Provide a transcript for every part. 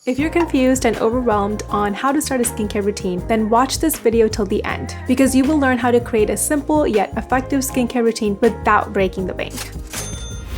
If you're confused and overwhelmed on how to start a skincare routine, then watch this video till the end because you will learn how to create a simple yet effective skincare routine without breaking the bank.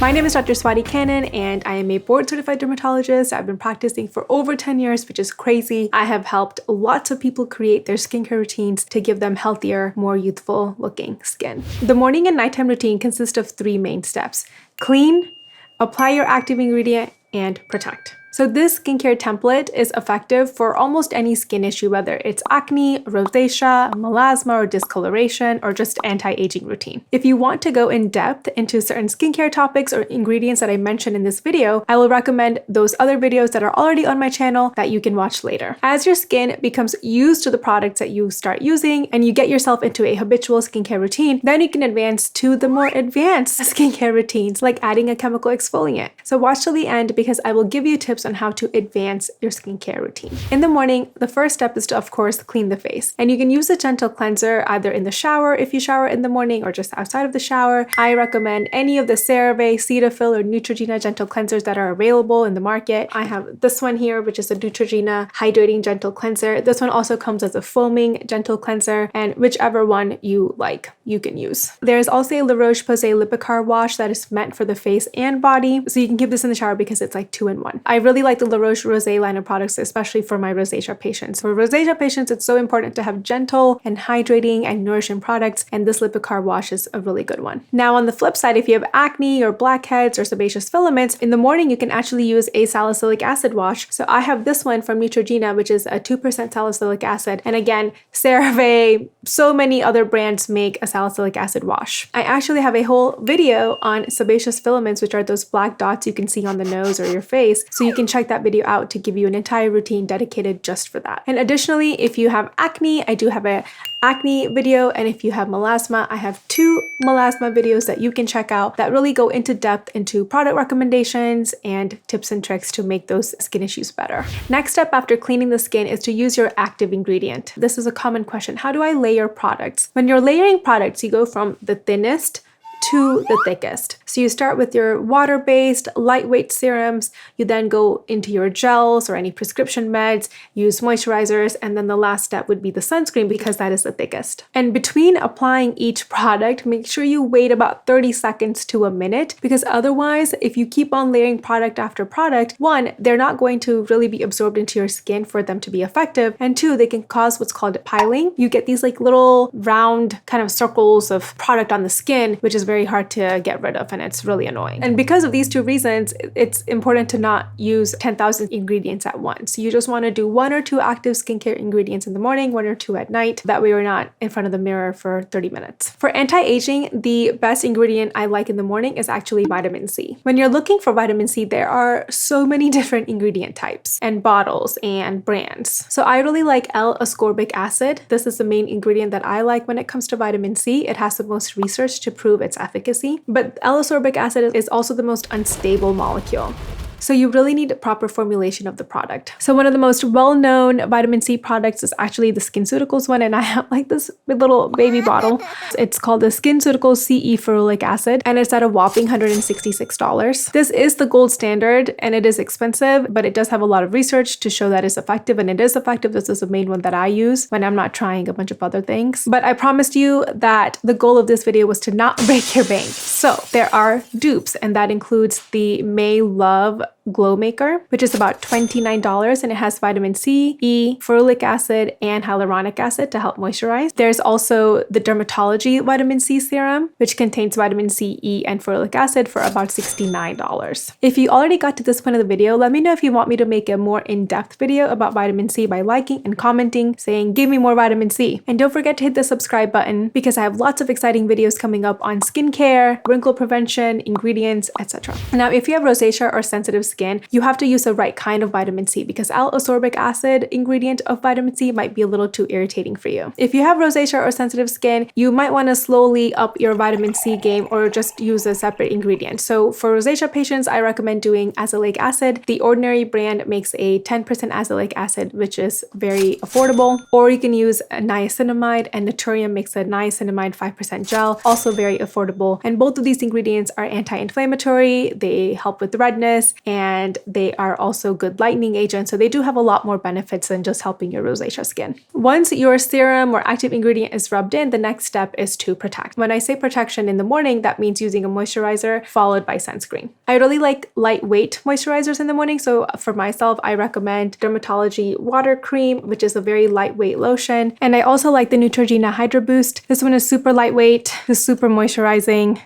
My name is Dr. Swati Cannon and I am a board-certified dermatologist. I've been practicing for over 10 years, which is crazy. I have helped lots of people create their skincare routines to give them healthier, more youthful looking skin. The morning and nighttime routine consists of 3 main steps: clean, apply your active ingredient, and protect. So this skincare template is effective for almost any skin issue, whether it's acne, rosacea, melasma, or discoloration, or just anti-aging routine. If you want to go in depth into certain skincare topics or ingredients that I mentioned in this video, I will recommend those other videos that are already on my channel that you can watch later. As your skin becomes used to the products that you start using and you get yourself into a habitual skincare routine, then you can advance to the more advanced skincare routines like adding a chemical exfoliant. So watch till the end because I will give you tips on how to advance your skincare routine. In the morning, the first step is to, of course, clean the face. And you can use a gentle cleanser either in the shower if you shower in the morning or just outside of the shower. I recommend any of the CeraVe, Cetaphil, or Neutrogena gentle cleansers that are available in the market. I have this one here, which is a Neutrogena Hydrating Gentle Cleanser. This one also comes as a foaming gentle cleanser, and whichever one you like, you can use. There's also a La Roche-Posay Lipikar wash that is meant for the face and body. So you can keep this in the shower because it's like 2-in-1. I really like the La Roche Rosé line of products, especially for my rosacea patients. For rosacea patients, it's so important to have gentle and hydrating and nourishing products, and this Lipikar wash is a really good one. Now, on the flip side, if you have acne or blackheads or sebaceous filaments, in the morning you can actually use a salicylic acid wash. So I have this one from Neutrogena, which is a 2% salicylic acid. And again, CeraVe, so many other brands make a salicylic acid wash. I actually have a whole video on sebaceous filaments, which are those black dots you can see on the nose or your face. So you can check that video out to give you an entire routine dedicated just for that. And additionally, if you have acne, I do have a acne video, and if you have melasma, I have 2 melasma videos that you can check out that really go into depth into product recommendations and tips and tricks to make those skin issues better. Next step after cleaning the skin is to use your active ingredient. This is a common question. How do I layer products? When you're layering products, you go from the thinnest to the thickest. So you start with your water-based, lightweight serums, you then go into your gels or any prescription meds, use moisturizers, and then the last step would be the sunscreen because that is the thickest. And between applying each product, make sure you wait about 30 seconds to a minute because otherwise, if you keep on layering product after product, 1, they're not going to really be absorbed into your skin for them to be effective, and 2, they can cause what's called piling. You get these like little round kind of circles of product on the skin, which is very hard to get rid of, and it's really annoying. And because of these 2 reasons, it's important to not use 10,000 ingredients at once. You just want to do 1 or 2 active skincare ingredients in the morning, 1 or 2 at night. That way you're not in front of the mirror for 30 minutes. For anti-aging, the best ingredient I like in the morning is actually vitamin C. When you're looking for vitamin C, there are so many different ingredient types and bottles and brands. So I really like L-ascorbic acid. This is the main ingredient that I like when it comes to vitamin C. It has the most research to prove its efficacy. But L-ascorbic acid is also the most unstable molecule. So you really need proper formulation of the product. So one of the most well-known vitamin C products is actually the SkinCeuticals one, and I have like this little baby bottle. It's called the SkinCeuticals CE Ferulic Acid, and it's at a whopping $166. This is the gold standard, and it is expensive, but it does have a lot of research to show that it's effective, and it is effective. This is the main one that I use when I'm not trying a bunch of other things. But I promised you that the goal of this video was to not break your bank. So there are dupes, and that includes the May Love Glow Maker, which is about $29, and it has vitamin C, E, ferulic acid, and hyaluronic acid to help moisturize. There's also the Dermatology Vitamin C Serum, which contains vitamin C, E, and ferulic acid for about $69. If you already got to this point of the video, let me know if you want me to make a more in-depth video about vitamin C by liking and commenting, saying, give me more vitamin C. And don't forget to hit the subscribe button because I have lots of exciting videos coming up on skincare, wrinkle prevention, ingredients, etc. Now, if you have rosacea or sensitive skin, you have to use the right kind of vitamin C because L-ascorbic acid ingredient of vitamin C might be a little too irritating for you. If you have rosacea or sensitive skin, you might want to slowly up your vitamin C game or just use a separate ingredient. So for rosacea patients, I recommend doing azelaic acid. The Ordinary brand makes a 10% azelaic acid, which is very affordable. Or you can use niacinamide, and Naturium makes a niacinamide 5% gel, also very affordable. And both of these ingredients are anti-inflammatory. They help with redness and and they are also good lightening agents. So they do have a lot more benefits than just helping your rosacea skin. Once your serum or active ingredient is rubbed in, the next step is to protect. When I say protection in the morning, that means using a moisturizer followed by sunscreen. I really like lightweight moisturizers in the morning. So for myself, I recommend Dermatology Water Cream, which is a very lightweight lotion. And I also like the Neutrogena Hydro Boost. This one is super lightweight, is super moisturizing,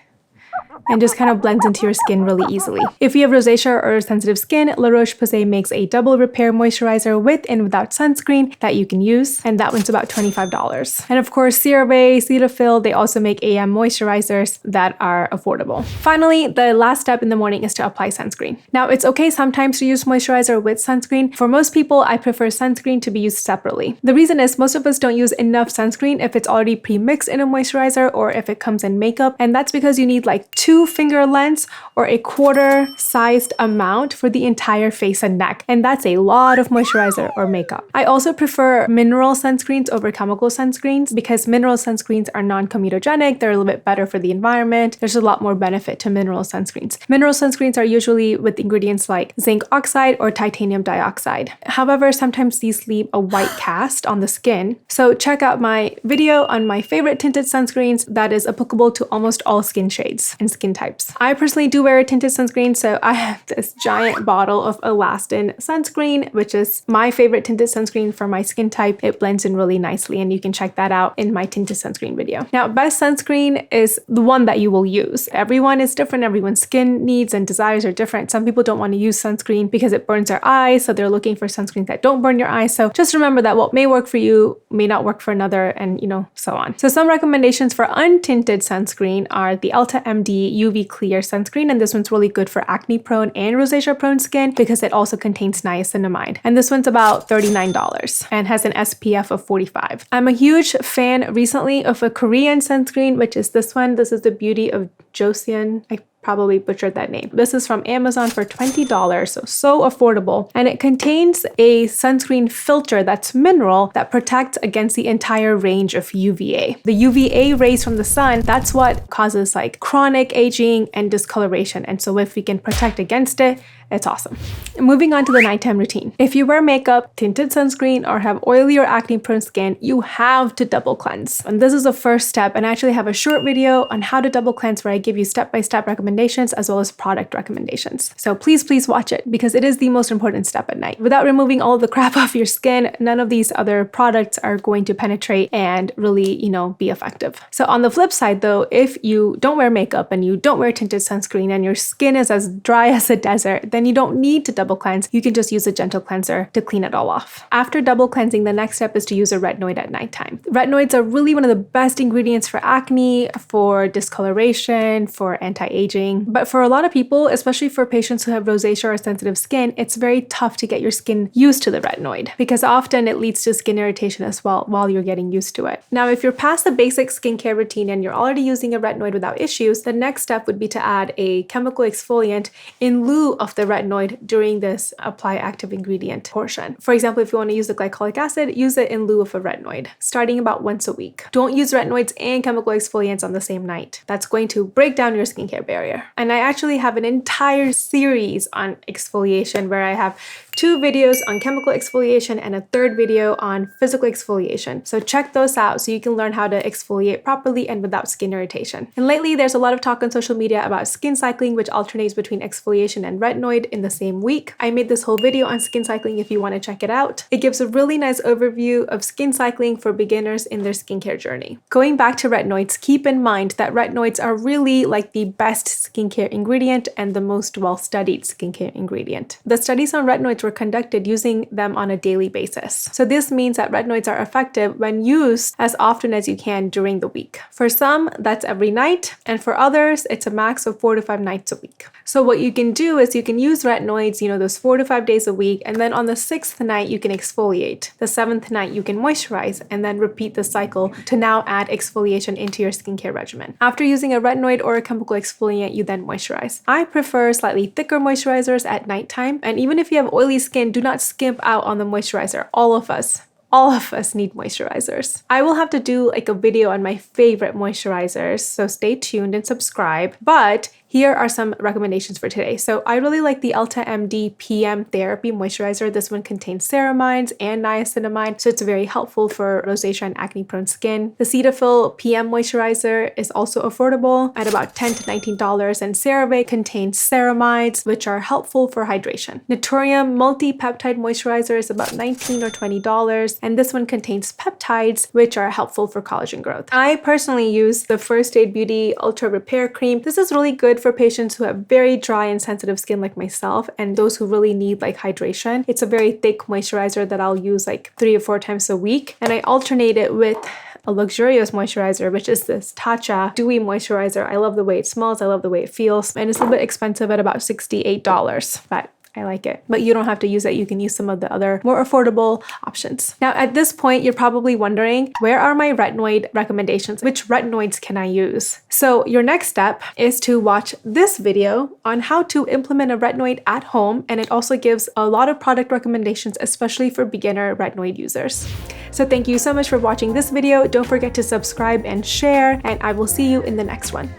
and just kind of blends into your skin really easily. If you have rosacea or sensitive skin, La Roche-Posay makes a double repair moisturizer with and without sunscreen that you can use, and that one's about $25. And of course, CeraVe, Cetaphil, they also make AM moisturizers that are affordable. Finally, the last step in the morning is to apply sunscreen. Now, it's okay sometimes to use moisturizer with sunscreen. For most people, I prefer sunscreen to be used separately. The reason is most of us don't use enough sunscreen if it's already pre-mixed in a moisturizer or if it comes in makeup, and that's because you need like 2 finger lengths or a quarter sized amount for the entire face and neck. And that's a lot of moisturizer or makeup. I also prefer mineral sunscreens over chemical sunscreens because mineral sunscreens are non-comedogenic. They're a little bit better for the environment. There's a lot more benefit to mineral sunscreens. Mineral sunscreens are usually with ingredients like zinc oxide or titanium dioxide. However, sometimes these leave a white cast on the skin. So check out my video on my favorite tinted sunscreens that is applicable to almost all skin shades and skin types. I personally do wear a tinted sunscreen, so I have this giant bottle of Elastin sunscreen, which is my favorite tinted sunscreen for my skin type. It blends in really nicely, and you can check that out in my tinted sunscreen video. Now, best sunscreen is the one that you will use. Everyone is different. Everyone's skin needs and desires are different. Some people don't want to use sunscreen because it burns their eyes, so they're looking for sunscreens that don't burn your eyes. So just remember that what may work for you may not work for another, and so on. So some recommendations for untinted sunscreen are the Elta MD UV Clear sunscreen, and this one's really good for acne prone and rosacea prone skin because it also contains niacinamide. And this one's about $39 and has an SPF of 45. I'm a huge fan recently of a Korean sunscreen, which is this one. This is the Beauty of Joseon. I probably butchered that name. This is from Amazon for $20, so affordable. And it contains a sunscreen filter that's mineral that protects against the entire range of UVA. The UVA rays from the sun, that's what causes like chronic aging and discoloration. And so if we can protect against it, it's awesome. Moving on to the nighttime routine. If you wear makeup, tinted sunscreen, or have oily or acne prone skin, you have to double cleanse. And this is the first step. And I actually have a short video on how to double cleanse where I give you step-by-step recommendations as well as product recommendations. So please watch it because it is the most important step at night. Without removing all of the crap off your skin, none of these other products are going to penetrate and really, be effective. So on the flip side though, if you don't wear makeup and you don't wear tinted sunscreen and your skin is as dry as a desert, then you don't need to double cleanse. You can just use a gentle cleanser to clean it all off. After double cleansing, the next step is to use a retinoid at nighttime. Retinoids are really one of the best ingredients for acne, for discoloration, for anti-aging. But for a lot of people, especially for patients who have rosacea or sensitive skin, it's very tough to get your skin used to the retinoid because often it leads to skin irritation as well while you're getting used to it. Now, if you're past the basic skincare routine and you're already using a retinoid without issues, the next step would be to add a chemical exfoliant in lieu of the retinoid during this apply active ingredient portion. For example, if you want to use the glycolic acid, use it in lieu of a retinoid, starting about once a week. Don't use retinoids and chemical exfoliants on the same night. That's going to break down your skincare barrier. And I actually have an entire series on exfoliation where I have 2 videos on chemical exfoliation and a 3rd video on physical exfoliation. So check those out so you can learn how to exfoliate properly and without skin irritation. And lately, there's a lot of talk on social media about skin cycling, which alternates between exfoliation and retinoid in the same week. I made this whole video on skin cycling if you want to check it out. It gives a really nice overview of skin cycling for beginners in their skincare journey. Going back to retinoids, keep in mind that retinoids are really like the best skincare ingredient and the most well-studied skincare ingredient. The studies on retinoids were conducted using them on a daily basis. So this means that retinoids are effective when used as often as you can during the week. For some, that's every night, and for others, it's a max of 4 to 5 nights a week. So what you can do is you can use retinoids, those 4 to 5 days a week, and then on the 6th night, you can exfoliate. The 7th night, you can moisturize, and then repeat the cycle to now add exfoliation into your skincare regimen. After using a retinoid or a chemical exfoliant, you then moisturize. I prefer slightly thicker moisturizers at nighttime, and even if you have oily skin, do not skimp out on the moisturizer. All of us need moisturizers. I will have to do like a video on my favorite moisturizers, so stay tuned and subscribe. But Here are some recommendations for today. So I really like the Ulta MD PM Therapy Moisturizer. This one contains ceramides and niacinamide, so it's very helpful for rosacea and acne prone skin. The Cetaphil PM Moisturizer is also affordable at about $10 to $19, and CeraVe contains ceramides, which are helpful for hydration. Naturium Multi-Peptide Moisturizer is about $19 or $20, and this one contains peptides, which are helpful for collagen growth. I personally use the First Aid Beauty Ultra Repair Cream. This is really good for patients who have very dry and sensitive skin like myself, and those who really need like hydration. It's a very thick moisturizer that I'll use like 3 or 4 times a week, and I alternate it with a luxurious moisturizer, which is this Tatcha Dewy Moisturizer. I love the way it smells, I love the way it feels, and it's a little bit expensive at about $68, but I like it. But you don't have to use it. You can use some of the other more affordable options. Now, at this point, you're probably wondering, where are my retinoid recommendations? Which retinoids can I use? So your next step is to watch this video on how to implement a retinoid at home. And it also gives a lot of product recommendations, especially for beginner retinoid users. So thank you so much for watching this video. Don't forget to subscribe and share, and I will see you in the next one.